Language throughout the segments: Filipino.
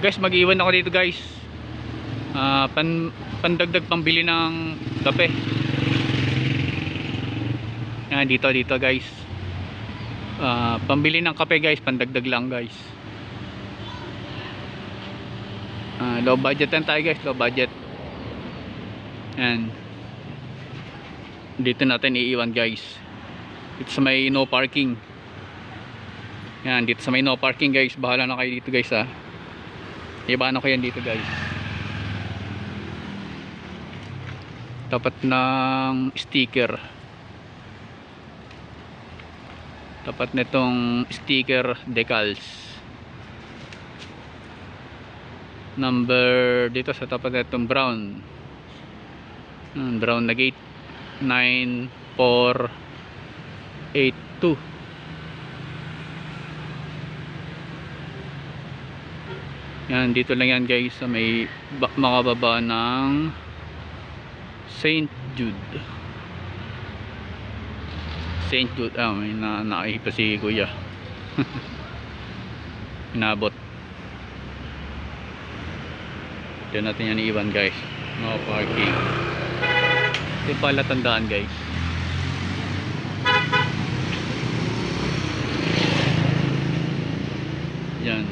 Guys, mag-iwan ako dito guys. Pandagdag pambili ng kape. Yan, dito guys. Pambili ng kape guys, pandagdag lang guys. Low budget lang tayo guys, low budget. Yan. Dito natin iiwan guys. Dito sa may no parking. Yan, dito sa may no parking guys. Bahala na kayo dito guys ha. Iba ko yan dito guys. Tapat ng sticker. Tapat nitong sticker decals. Number dito sa tapat nitong brown. Brown na gate 9482. Yan, dito lang yan guys sa may makababa ng St. Jude. St. Jude, may nakahipa si kuya. Inabot. Diyan natin yan iiwan guys. No parking. Ito pala tandaan guys. Yan.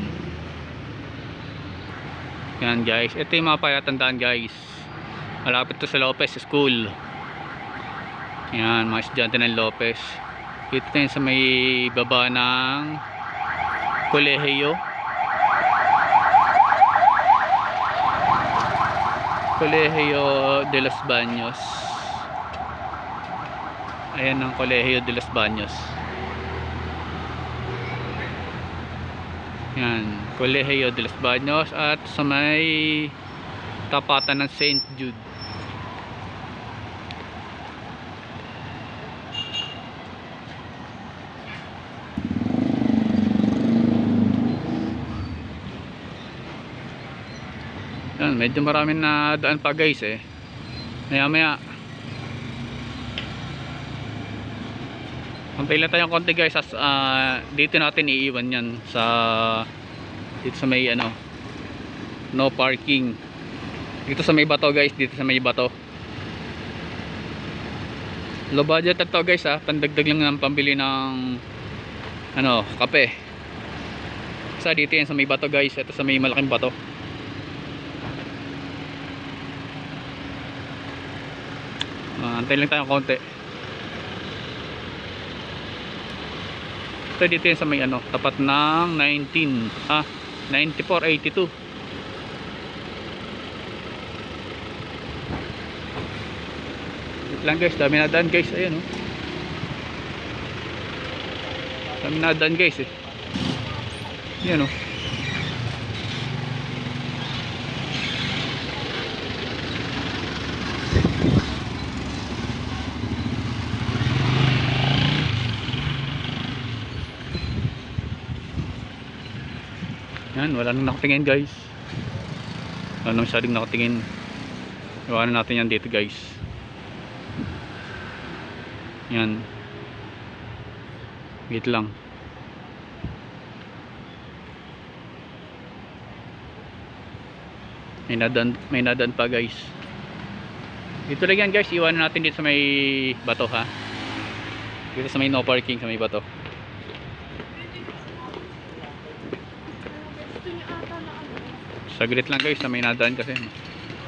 Yan guys, ito yung mga palatandaan guys. Malapit to sa Lopez School. Yan, mga estudyante ng Lopez. Dito tayo sa may baba ng Colegio de los Baños. Ayan ang Colegio de los Baños. Yan, Colegio de los Baños at sa may tapatan ng St. Jude. Yan, medyo maraming na daan pa guys maya Antay lang tayong konti guys dito natin iiwan yan dito sa may no parking dito sa may bato guys, dito sa may bato. Low budget na to guys pandagdag lang ng pambili ng kape. Dito yan sa may bato guys, ito sa may malaking bato. Antay lang tayong konti. Dito yan sa may tapat ng 9482. Dito lang guys, dami na daan guys. Ayan dami na daan guys Ayan Yan, wala nang nakatingin guys. Wala nang masyadong nakatingin. Iwanan natin yan dito guys. Yan. Wait lang. May nadan pa guys. Dito lang yan guys. Iwanan natin dito sa may bato ha. Dito sa may no parking sa may bato. Saglit lang guys na may nadaan kasi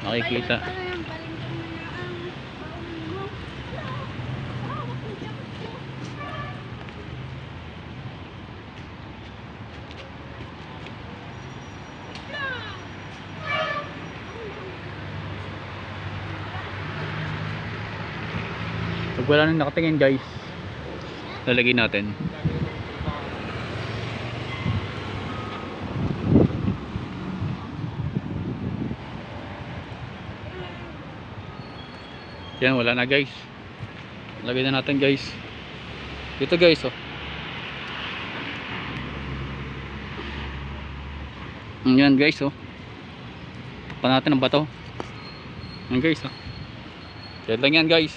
makikita. Pag wala nang nakatingin guys, lalagay natin. Yan, wala na guys. Lagay na natin guys. Dito guys Yan guys pa natin ang bato. Yan guys yan lang yan guys.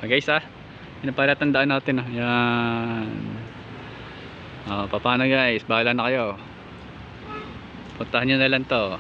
Guys pinapalatandaan natin yan. Paano guys, bahala na kayo. Puntahan nyo na lang to.